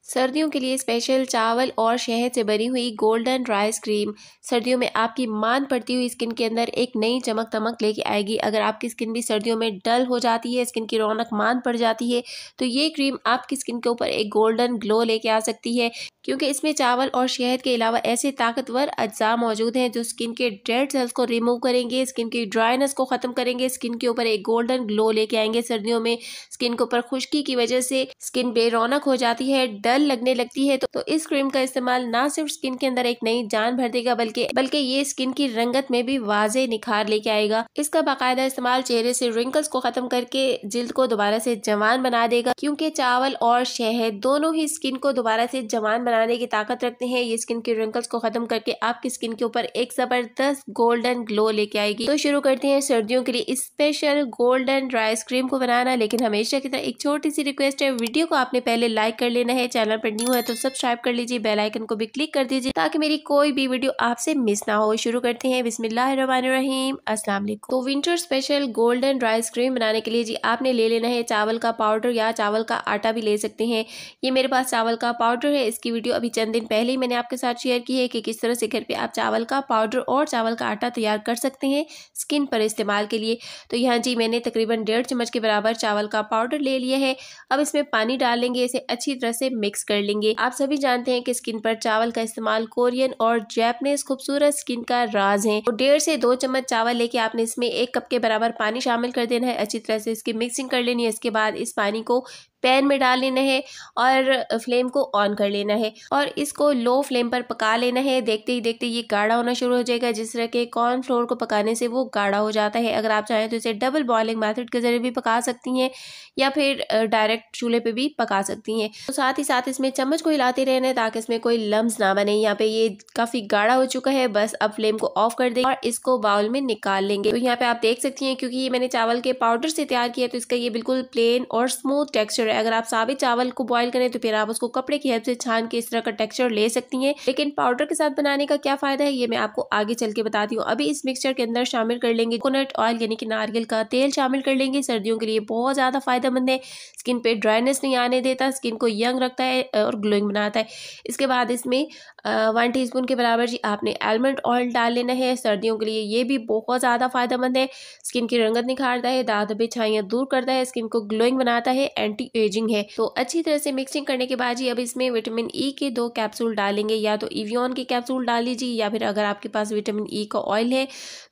सर्दियों के लिए स्पेशल चावल और शहद से बनी हुई गोल्डन राइस क्रीम सर्दियों में आपकी मान पड़ती हुई स्किन के अंदर एक नई चमक दमक लेके आएगी। अगर आपकी स्किन भी सर्दियों में डल हो जाती है, स्किन की रौनक मान पड़ जाती है, तो ये क्रीम आपकी स्किन के ऊपर एक गोल्डन ग्लो लेके आ सकती है, क्योंकि इसमें चावल और शहद के अलावा ऐसे ताकतवर अज्जा मौजूद हैं जो स्किन के डेड सेल्स को रिमूव करेंगे, स्किन की ड्राइनेस को खत्म करेंगे, स्किन के ऊपर एक गोल्डन ग्लो लेके आएंगे। सर्दियों में स्किन के ऊपर खुश्की की वजह से स्किन बेरौनक हो जाती है, डल लगने लगती है, तो इस क्रीम का इस्तेमाल ना सिर्फ स्किन के अंदर एक नई जान भर देगा बल्कि ये स्किन की रंगत में भी वाज़े निखार लेके आएगा। इसका बाकायदा इस्तेमाल चेहरे से रिंकल्स को खत्म करके जिल्द को दोबारा से जवान बना देगा, क्योंकि चावल और शहद दोनों ही स्किन को दोबारा से जवान बनाने की ताकत रखते हैं। ये स्किन के रिंकल्स को खत्म करके आपकी स्किन के ऊपर एक जबरदस्त गोल्डन ग्लो लेके आएगी। तो शुरू करते हैं सर्दियों के लिए स्पेशल गोल्डन राइस क्रीम को बनाना। लेकिन हमेशा की तरह एक छोटी सी रिक्वेस्ट है, वीडियो को आपने पहले लाइक कर लेना है, चैनल पर न्यू है तो सब्सक्राइब कर लीजिए, बेल आइकन को भी क्लिक कर दीजिए ताकि मेरी कोई भी वीडियो आपसे मिस ना हो। शुरू करते हैं, बिस्मिल्लाहिर्रहमानिर्रहीम, अस्सलाम वालेकुम। तो winter special golden rice cream बनाने के लिए जी आपने ले लेना है चावल का पाउडर या चावल का आटा भी ले सकते हैं। ये मेरे पास चावल का पाउडर है। इसकी वीडियो अभी चंद दिन पहले ही मैंने आपके साथ शेयर की है कि किस तरह से घर पे आप चावल का पाउडर और चावल का आटा तैयार कर सकते हैं स्किन पर इस्तेमाल के लिए। तो यहाँ जी मैंने तकरीबन 1.5 चम्मच के बराबर चावल का पाउडर ले लिया है। अब इसमें पानी डाल लेंगे, इसे अच्छी तरह से मिक्स कर लेंगे। आप सभी जानते हैं कि स्किन पर चावल का इस्तेमाल कोरियन और जैपनीज खूबसूरत स्किन का राज है। तो 1.5 से 2 चम्मच चावल लेके आपने इसमें 1 कप के बराबर पानी शामिल कर देना है, अच्छी तरह से इसकी मिक्सिंग कर लेनी है। इसके बाद इस पानी को पैन में डाल लेना है और फ्लेम को ऑन कर लेना है और इसको लो फ्लेम पर पका लेना है। देखते ही देखते ये गाढ़ा होना शुरू हो जाएगा। जिस तरह के कॉर्नफ्लोर को पकाने से वो गाढ़ा हो जाता है। अगर आप चाहें तो इसे डबल बॉइलिंग मेथड के जरिए भी पका सकती हैं या फिर डायरेक्ट चूल्हे पे भी पका सकती हैं। तो साथ ही साथ इसमें चम्मच को हिलाते रहना है ताकि इसमें कोई लम्स ना बने। यहाँ पे ये काफी गाढ़ा हो चुका है। बस अब फ्लेम को ऑफ कर देंगे और इसको बाउल में निकाल लेंगे। तो यहाँ पे आप देख सकती हैं, क्योंकि ये मैंने चावल के पाउडर से तैयार किया तो इसका ये बिल्कुल प्लेन और स्मूथ टेक्सचर है। अगर आप साबित चावल को बॉईल करें तो फिर आप उसको कपड़े की हेल्प से छान के इस तरह का टेक्सचर ले सकती हैं, लेकिन पाउडर के साथ बनाने का क्या फायदा है ये मैं आपको आगे चल के बताती हूँ। अभी इस मिक्सचर के अंदर शामिल कर लेंगे कोकोनट ऑयल यानी कि नारियल का तेल शामिल कर लेंगे। सर्दियों के लिए बहुत ज्यादा फायदेमंद है, स्किन पे ड्राइनेस नहीं आने देता, स्किन को यंग रखता है और ग्लोइंग बनाता है। इसके बाद इसमें 1 टीस्पून के बराबर जी आपने आलमंड ऑयल डाल लेना है। सर्दियों के लिए ये भी बहुत ज्यादा फायदेमंद है, स्किन की रंगत निखारता है, दाग धब्बे छाइयां दूर करता है, स्किन को ग्लोइंग बनाता है, एंटी एजिंग है। तो अच्छी तरह से मिक्सिंग करने के बाद जी अब इसमें विटामिन ई के 2 कैप्सूल डालेंगे। या तो इवियन के कैप्सूल डाल लीजिए या फिर अगर आपके पास विटामिन ई का ऑयल है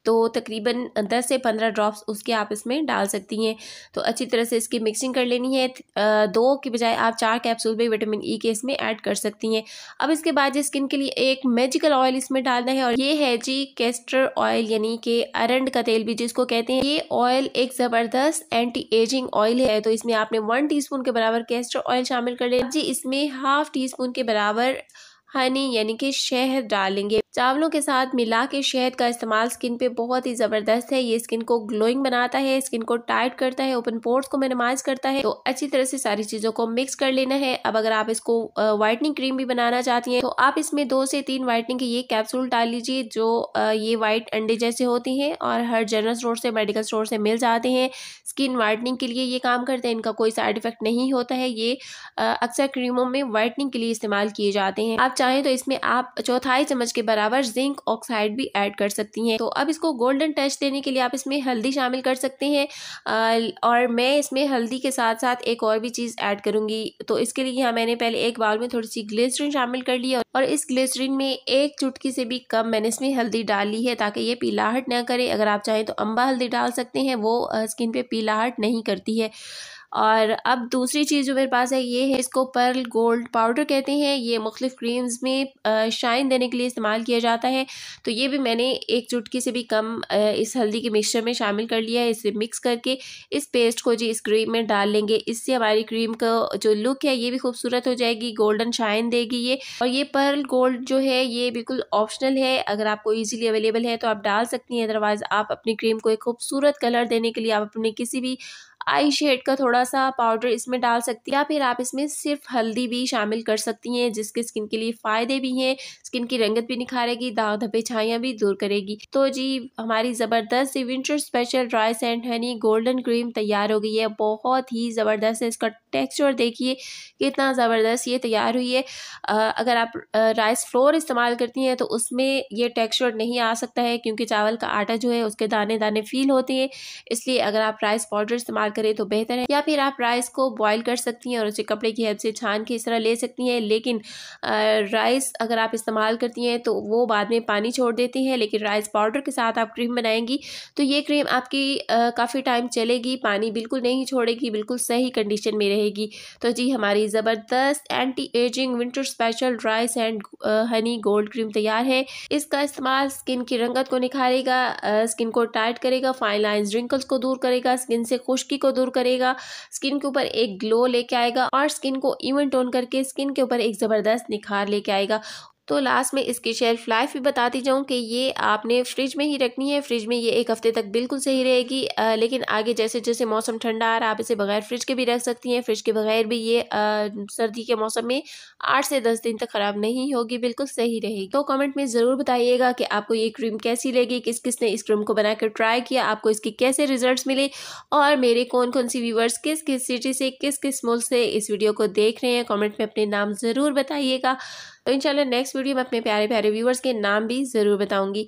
तो तकरीबन 10 से 15 ड्रॉप्स उसके आप इसमें डाल सकती हैं। तो अच्छी तरह से इसकी मिक्सिंग कर लेनी है। 2 की बजाय आप 4 कैप्सूल भी विटामिन ई के इसमें ऐड कर सकती हैं। अब इसके बाद जी स्किन के लिए एक मैजिकल ऑयल इसमें डालना है और ये है जी कैस्टर ऑयल यानी कि अरंड का तेल भी जिसको कहते हैं। ये ऑयल एक जबरदस्त एंटी एजिंग ऑयल है। तो इसमें आपने 1 टीस्पून के बराबर कैस्टर ऑयल शामिल कर लें जी। इसमें हाफ टीस्पून के बराबर हनी यानी कि शहद डालेंगे। चावलों के साथ मिला के शहद का इस्तेमाल स्किन पे बहुत ही जबरदस्त है। ये स्किन को ग्लोइंग बनाता है, स्किन को टाइट करता है, ओपन पोर्स को मिनिमाइज करता है। तो अच्छी तरह से सारी चीजों को मिक्स कर लेना है। अब अगर आप इसको व्हाइटनिंग क्रीम भी बनाना चाहती हैं तो आप इसमें 2 से 3 व्हाइटनिंग के ये कैप्सूल डाल लीजिए जो ये व्हाइट अंडे जैसे होते हैं और हर जनरल स्टोर से मेडिकल स्टोर से मिल जाते हैं। स्किन व्हाइटनिंग के लिए ये काम करते हैं, इनका कोई साइड इफेक्ट नहीं होता है। ये अक्सर क्रीमों में व्हाइटनिंग के लिए इस्तेमाल किए जाते हैं। आप चाहें तो इसमें आप 1/4 चम्मच के बराबर जिंक ऑक्साइड भी ऐड कर सकती हैं। तो अब इसको गोल्डन टच देने के लिए आप इसमें हल्दी शामिल कर सकते हैं और मैं इसमें हल्दी के साथ साथ एक और भी चीज ऐड करूंगी। तो इसके लिए यहाँ मैंने पहले एक बाउल में थोड़ी सी ग्लिसरीन शामिल कर ली और इस ग्लिसरीन में 1 चुटकी से भी कम मैंने इसमें हल्दी डाल ली है ताकि ये पीलाहट ना करे। अगर आप चाहें तो अम्बा हल्दी डाल सकते हैं, वो स्किन पे पीलाहट नहीं करती है। और अब दूसरी चीज़ जो मेरे पास है ये है, इसको पर्ल गोल्ड पाउडर कहते हैं। ये मुख्तलिफ क्रीम्स में शाइन देने के लिए इस्तेमाल किया जाता है। तो ये भी मैंने 1 चुटकी से भी कम इस हल्दी के मिक्सचर में शामिल कर लिया है। इसे मिक्स करके इस पेस्ट को जी इस क्रीम में डाल लेंगे। इससे हमारी क्रीम का जो लुक है ये भी खूबसूरत हो जाएगी, गोल्डन शाइन देगी ये। और ये पर्ल गोल्ड जो है ये बिल्कुल ऑप्शनल है, अगर आपको ईजिली अवेलेबल है तो आप डाल सकती हैं, अदरवाइज आप अपनी क्रीम को एक खूबसूरत कलर देने के लिए आप अपने किसी भी आई शेड का थोड़ा सा पाउडर इसमें डाल सकती हैं, या फिर आप इसमें सिर्फ हल्दी भी शामिल कर सकती हैं, जिसके स्किन के लिए फ़ायदे भी हैं, स्किन की रंगत भी निखारेगी, दाग धब्बे छाइयाँ भी दूर करेगी। तो जी हमारी ज़बरदस्त सी winter special rice and honey golden cream तैयार हो गई है। बहुत ही ज़बरदस्त है, इसका टेक्स्चर देखिए कितना ज़बरदस्त ये तैयार हुई है। अगर आप राइस फ्लोर इस्तेमाल करती हैं तो उसमें ये टेक्स्चर नहीं आ सकता है, क्योंकि चावल का आटा जो है उसके दाने दाने फील होते हैं। इसलिए अगर आप राइस पाउडर इस्तेमाल करें तो बेहतर है, या फिर आप राइस को बॉईल कर सकती हैं और उसे कपड़े की हेल्प से छान के इस तरह ले सकती हैं। लेकिन राइस अगर आप इस्तेमाल करती हैं तो वो बाद में पानी छोड़ देती हैं, लेकिन राइस पाउडर के साथ आप क्रीम बनाएंगी तो ये क्रीम आपकी काफ़ी टाइम चलेगी, पानी बिल्कुल नहीं छोड़ेगी, बिल्कुल सही कंडीशन में रहेगी। तो जी हमारी ज़बरदस्त anti ageing winter special rice and Honey gold cream तैयार है। इसका इस्तेमाल स्किन की रंगत को निखारेगा, स्किन को टाइट करेगा, फाइन लाइंस रिंकल्स को दूर करेगा, स्किन से खुश्की को दूर करेगा, स्किन के ऊपर एक ग्लो लेके आएगा और स्किन को इवन टोन करके स्किन के ऊपर एक ज़बरदस्त निखार लेके आएगा। तो लास्ट में इसकी शेल्फ लाइफ भी बताती जाऊँ कि ये आपने फ्रिज में ही रखनी है। फ्रिज में ये 1 हफ्ते तक बिल्कुल सही रहेगी, लेकिन आगे जैसे जैसे मौसम ठंडा आ रहा है आप इसे बगैर फ्रिज के भी रख सकती हैं। फ्रिज के बगैर भी ये सर्दी के मौसम में 8 से 10 दिन तक ख़राब नहीं होगी, बिल्कुल सही रहेगी। तो कमेंट में ज़रूर बताइएगा कि आपको ये क्रीम कैसी लगी, किस किस ने इस क्रीम को बनाकर ट्राई किया, आपको इसके कैसे रिजल्ट्स मिले और मेरे कौन कौन सी व्यूवर्स किस किस सिटी से किस किस मुल्क से इस वीडियो को देख रहे हैं। कमेंट में अपने नाम ज़रूर बताइएगा। तो इंशाल्लाह नेक्स्ट वीडियो में अपने प्यारे प्यारे व्यूवर्स के नाम भी ज़रूर बताऊंगी।